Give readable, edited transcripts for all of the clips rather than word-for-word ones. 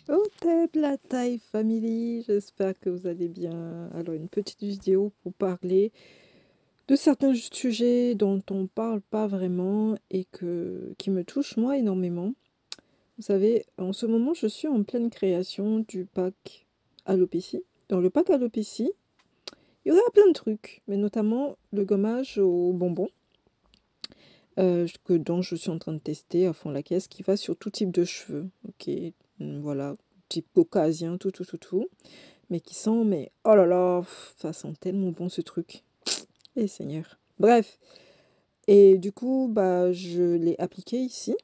Hotep la taille family, j'espère que vous allez bien. Alors une petite vidéo pour parler de certains sujets dont on parle pas vraiment et qui me touchent moi énormément. Vous savez, en ce moment je suis en pleine création du pack alopécie. Dans le pack alopécie, il y aura plein de trucs, mais notamment le gommage aux bonbons dont je suis en train de tester à fond la caisse, qui va sur tout type de cheveux. Ok, voilà, type caucasien, tout. Mais qui sent, mais oh là là, ça sent tellement bon ce truc. Eh Seigneur. Bref, et du coup, bah, je l'ai appliqué ici.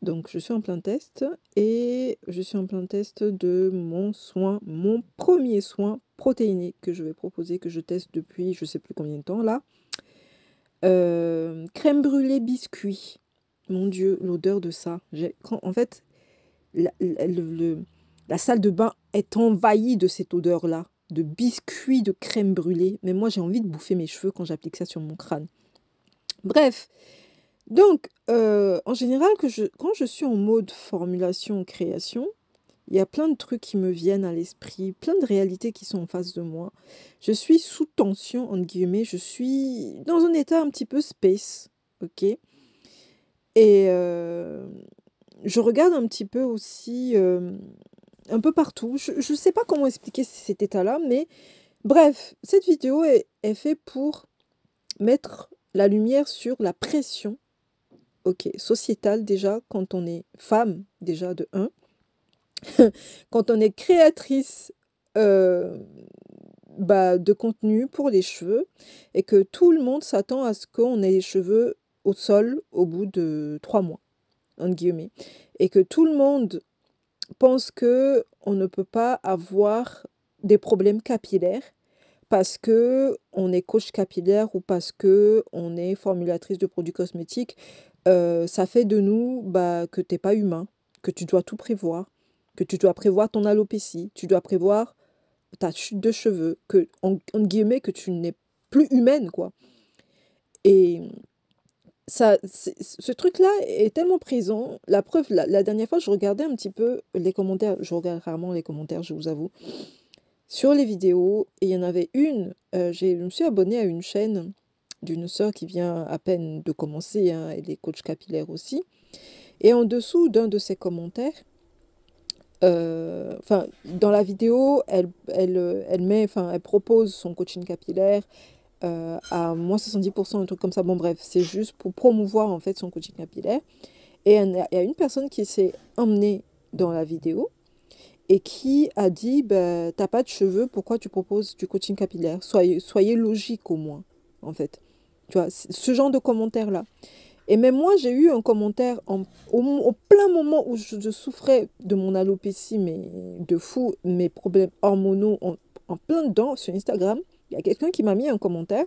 Donc, je suis en plein test. Et je suis en plein test de mon premier soin protéiné que je vais proposer, que je teste depuis je sais plus combien de temps là. Crème brûlée biscuit. Mon Dieu, l'odeur de ça. En fait, la salle de bain est envahie de cette odeur-là, de biscuits de crème brûlée. Mais moi, j'ai envie de bouffer mes cheveux quand j'applique ça sur mon crâne. Bref, donc, en général, quand je suis en mode formulation, création, il y a plein de trucs qui me viennent à l'esprit, plein de réalités qui sont en face de moi. Je suis sous tension, entre guillemets, je suis dans un état un petit peu space, ok? Et je regarde un petit peu aussi, un peu partout. Je ne sais pas comment expliquer cet état-là, mais bref, cette vidéo est faite pour mettre la lumière sur la pression, ok, sociétale déjà, quand on est femme, déjà de un, quand on est créatrice de contenu pour les cheveux, et que tout le monde s'attend à ce qu'on ait les cheveux au sol au bout de 3 mois, entre guillemets, et que tout le monde pense que on ne peut pas avoir des problèmes capillaires parce que on est coach capillaire ou parce que on est formulatrice de produits cosmétiques. Ça fait de nous que t'es pas humain, que tu dois tout prévoir, que tu dois prévoir ton alopécie, tu dois prévoir ta chute de cheveux, que entre guillemets que tu n'es plus humaine quoi. Et ce truc-là est tellement présent. La preuve, la dernière fois, je regardais un petit peu les commentaires. Je regarde rarement les commentaires, je vous avoue. Sur les vidéos, et il y en avait une, je me suis abonnée à une chaîne d'une sœur qui vient à peine de commencer, hein, elle est coach capillaire aussi. Et en dessous d'un de ses commentaires, enfin, dans la vidéo, elle propose son coaching capillaire, à moins 70%, un truc comme ça. Bon, bref, c'est juste pour promouvoir en fait son coaching capillaire. Et il y a une personne qui s'est emmenée dans la vidéo et qui a dit bah, t'as pas de cheveux, pourquoi tu proposes du coaching capillaire? Soyez logique au moins, en fait. Tu vois, ce genre de commentaire-là. Et même moi, j'ai eu un commentaire au plein moment où je souffrais de mon alopécie, mais de fou, mes problèmes hormonaux en plein dedans sur Instagram. Il y a quelqu'un qui m'a mis un commentaire.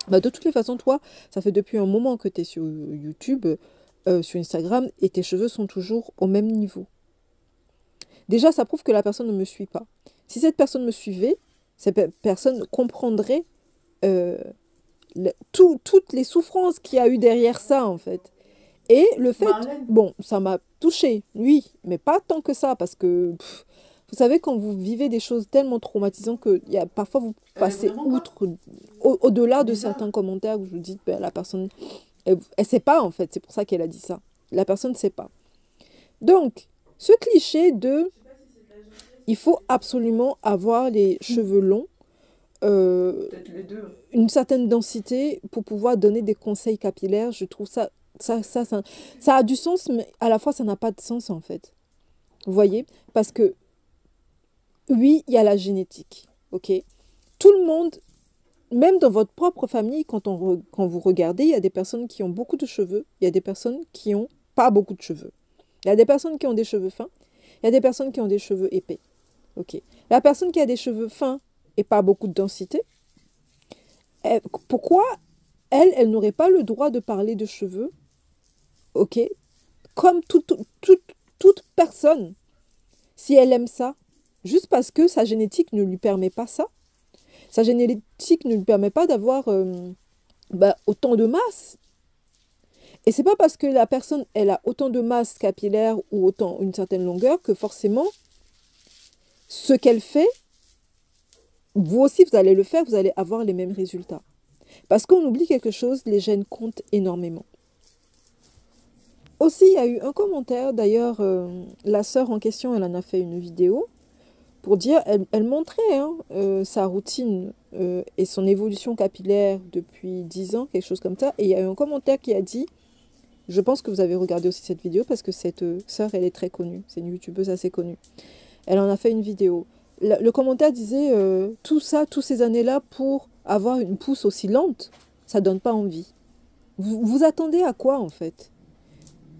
Bah, de toutes les façons, toi, ça fait depuis un moment que tu es sur YouTube, sur Instagram, et tes cheveux sont toujours au même niveau. Déjà, ça prouve que la personne ne me suit pas. Si cette personne me suivait, cette personne comprendrait euh, toutes les souffrances qu'il y a eu derrière ça, en fait. Et le fait, Marlène, bon, ça m'a touchée, oui, mais pas tant que ça, parce que, vous savez, quand vous vivez des choses tellement traumatisantes que parfois vous elle est passez vraiment pas outre, au-delà de bizarre. certains commentaires où vous dites, ben, la personne, elle sait pas, en fait, c'est pour ça qu'elle a dit ça. La personne ne sait pas. Donc, ce cliché de il faut absolument avoir les cheveux longs, euh, Peut-être les deux. une certaine densité pour pouvoir donner des conseils capillaires. Je trouve ça a du sens, mais à la fois ça n'a pas de sens en fait. Vous voyez? Parce que oui, il y a la génétique, ok? Tout le monde, même dans votre propre famille, quand vous regardez, il y a des personnes qui ont beaucoup de cheveux, il y a des personnes qui ont pas beaucoup de cheveux. Il y a des personnes qui ont des cheveux fins, il y a des personnes qui ont des cheveux épais. Ok. La personne qui a des cheveux fins et pas beaucoup de densité, pourquoi elle n'aurait pas le droit de parler de cheveux, ok, comme toute personne, si elle aime ça, juste parce que sa génétique ne lui permet pas ça. Sa génétique ne lui permet pas d'avoir autant de masse. Et c'est pas parce que la personne, elle a autant de masse capillaire ou autant une certaine longueur que forcément, ce qu'elle fait, vous aussi, vous allez le faire, vous allez avoir les mêmes résultats. Parce qu'on oublie quelque chose, les gènes comptent énormément. Aussi, il y a eu un commentaire, d'ailleurs, la sœur en question, elle en a fait une vidéo pour dire, elle montrait hein, sa routine et son évolution capillaire depuis 10 ans, quelque chose comme ça. Et il y a eu un commentaire qui a dit, je pense que vous avez regardé aussi cette vidéo parce que cette sœur, elle est très connue, c'est une youtubeuse assez connue. Elle en a fait une vidéo. Le commentaire disait, tout ça, toutes ces années-là pour avoir une pousse aussi lente, ça donne pas envie. Vous attendez à quoi en fait?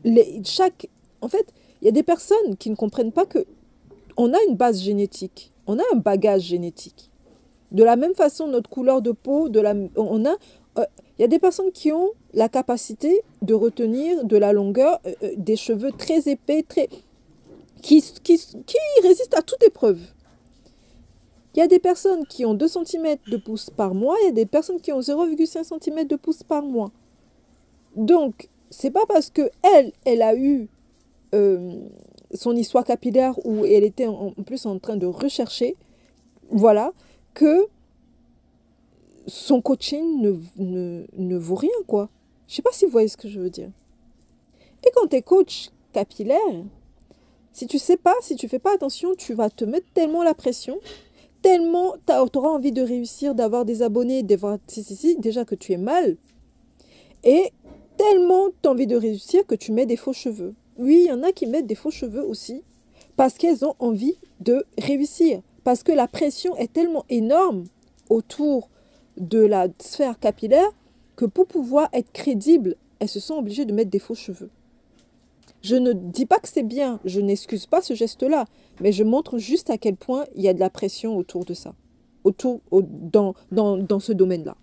En fait, il y a des personnes qui ne comprennent pas que on a une base génétique, on a un bagage génétique. De la même façon, notre couleur de peau, il y a des personnes qui ont la capacité de retenir de la longueur, des cheveux très épais, qui résistent à toute épreuve. Il y a des personnes qui ont 2 cm de pouce par mois, il y a des personnes qui ont 0,5 cm de pouce par mois. Donc, c'est pas parce que elle a eu son histoire capillaire où elle était en plus en train de rechercher, voilà, que son coaching ne vaut rien, quoi. Je sais pas si vous voyez ce que je veux dire. Et quand tu es coach capillaire, si tu sais pas, si tu fais pas attention, tu vas te mettre tellement la pression, tellement tu auras envie de réussir, d'avoir des abonnés, d'avoir déjà que tu es mal, et tellement tu as envie de réussir que tu mets des faux cheveux. Oui, il y en a qui mettent des faux cheveux aussi, parce qu'elles ont envie de réussir, parce que la pression est tellement énorme autour de la sphère capillaire que pour pouvoir être crédible, elles se sont obligées de mettre des faux cheveux. Je ne dis pas que c'est bien, je n'excuse pas ce geste-là, mais je montre juste à quel point il y a de la pression autour de ça, dans ce domaine-là.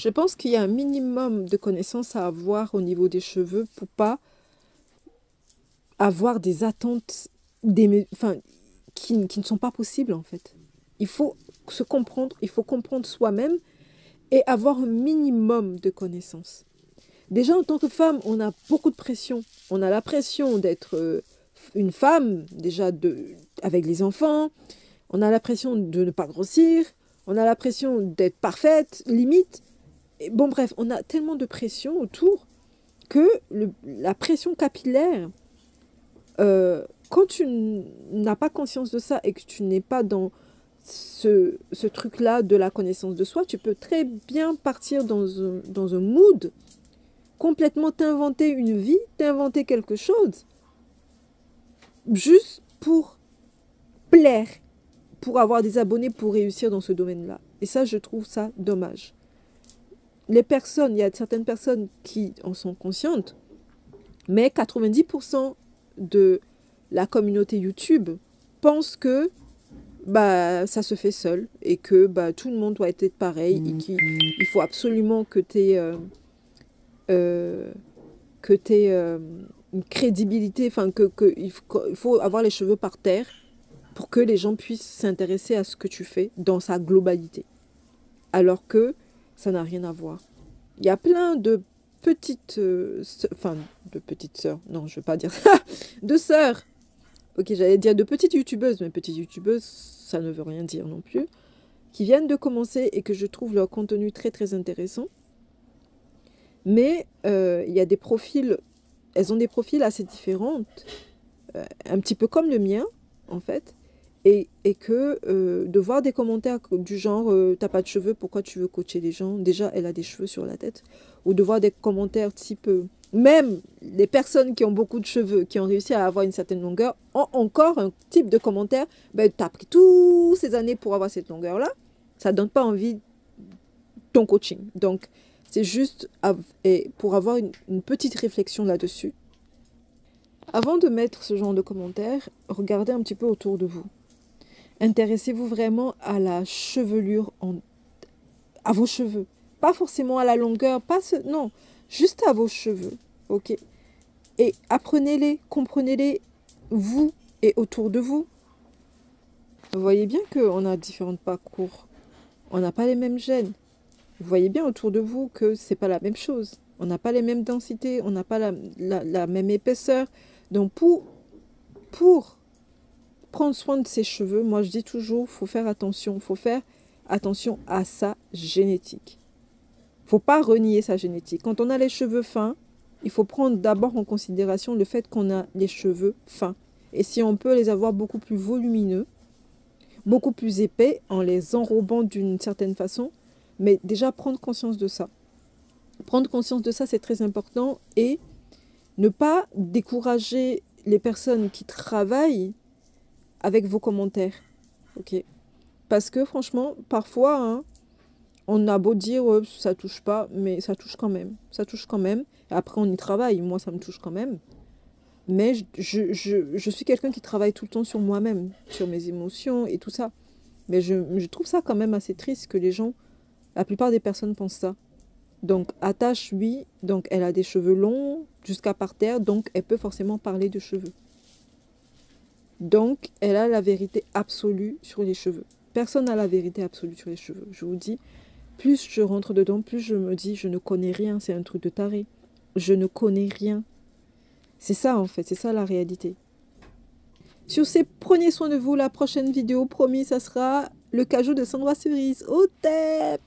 Je pense qu'il y a un minimum de connaissances à avoir au niveau des cheveux pour pas avoir des attentes qui ne sont pas possibles en fait. Il faut se comprendre, il faut comprendre soi-même et avoir un minimum de connaissances. Déjà, en tant que femme, on a beaucoup de pression. On a la pression d'être une femme, déjà avec les enfants. On a la pression de ne pas grossir. On a la pression d'être parfaite, limite. Et bon, bref, on a tellement de pression autour que la pression capillaire, quand tu n'as pas conscience de ça et que tu n'es pas dans ce truc-là de la connaissance de soi, tu peux très bien partir dans un mood, complètement t'inventer une vie, t'inventer quelque chose, juste pour plaire, pour avoir des abonnés, pour réussir dans ce domaine-là. Et ça, je trouve ça dommage. Il y a certaines personnes qui en sont conscientes, mais 90% de la communauté YouTube pense que ça se fait seul et que tout le monde doit être pareil et qu'il faut absolument que tu aies une crédibilité, enfin il faut avoir les cheveux par terre pour que les gens puissent s'intéresser à ce que tu fais dans sa globalité. Alors que ça n'a rien à voir. Il y a plein de petites sœurs, non je ne veux pas dire ça, de sœurs. Ok, j'allais dire de petites youtubeuses, mais petites youtubeuses, ça ne veut rien dire non plus, qui viennent de commencer et que je trouve leur contenu très très intéressant. Mais il y a des profils, elles ont des profils assez différents, un petit peu comme le mien, en fait, et que de voir des commentaires du genre t'as pas de cheveux, pourquoi tu veux coacher les gens? Déjà, elle a des cheveux sur la tête. Ou de voir des commentaires type... même les personnes qui ont beaucoup de cheveux, qui ont réussi à avoir une certaine longueur, ont encore un type de commentaire. T'as pris toutes ces années pour avoir cette longueur-là. Ça ne donne pas envie ton coaching. Donc, c'est juste pour avoir une petite réflexion là-dessus. Avant de mettre ce genre de commentaires, regardez un petit peu autour de vous. Intéressez-vous vraiment à la chevelure, à vos cheveux. Pas forcément à la longueur, non, juste à vos cheveux, ok? Et apprenez-les, comprenez-les, vous et autour de vous. Vous voyez bien qu'on a différents parcours. On n'a pas les mêmes gènes. Vous voyez bien autour de vous que c'est pas la même chose, On n'a pas les mêmes densités, on n'a pas la même épaisseur. Donc, pour prendre soin de ses cheveux, moi, je dis toujours, il faut faire attention. Il faut faire attention à sa génétique. Il ne faut pas renier sa génétique. Quand on a les cheveux fins, il faut prendre d'abord en considération le fait qu'on a les cheveux fins. Et si on peut les avoir beaucoup plus volumineux, beaucoup plus épais, en les enrobant d'une certaine façon, mais déjà prendre conscience de ça. Prendre conscience de ça, c'est très important. Et ne pas décourager les personnes qui travaillent avec vos commentaires. Ok? Parce que franchement, parfois, hein, on a beau dire ça touche pas, mais ça touche quand même. Ça touche quand même. Et après, on y travaille. Moi, ça me touche quand même. Mais je suis quelqu'un qui travaille tout le temps sur moi-même, sur mes émotions et tout ça. Mais je trouve ça quand même assez triste que les gens, la plupart des personnes pensent ça. Donc, Attache, oui, donc elle a des cheveux longs jusqu'à par terre, donc elle peut forcément parler de cheveux. Donc, elle a la vérité absolue sur les cheveux. Personne n'a la vérité absolue sur les cheveux. Je vous dis, plus je rentre dedans, plus je me dis, je ne connais rien, c'est un truc de taré. Je ne connais rien. C'est ça en fait, c'est ça la réalité. Sur ces, prenez soin de vous. La prochaine vidéo, promis, ça sera le cajou de Sandra Cerise. Au thème!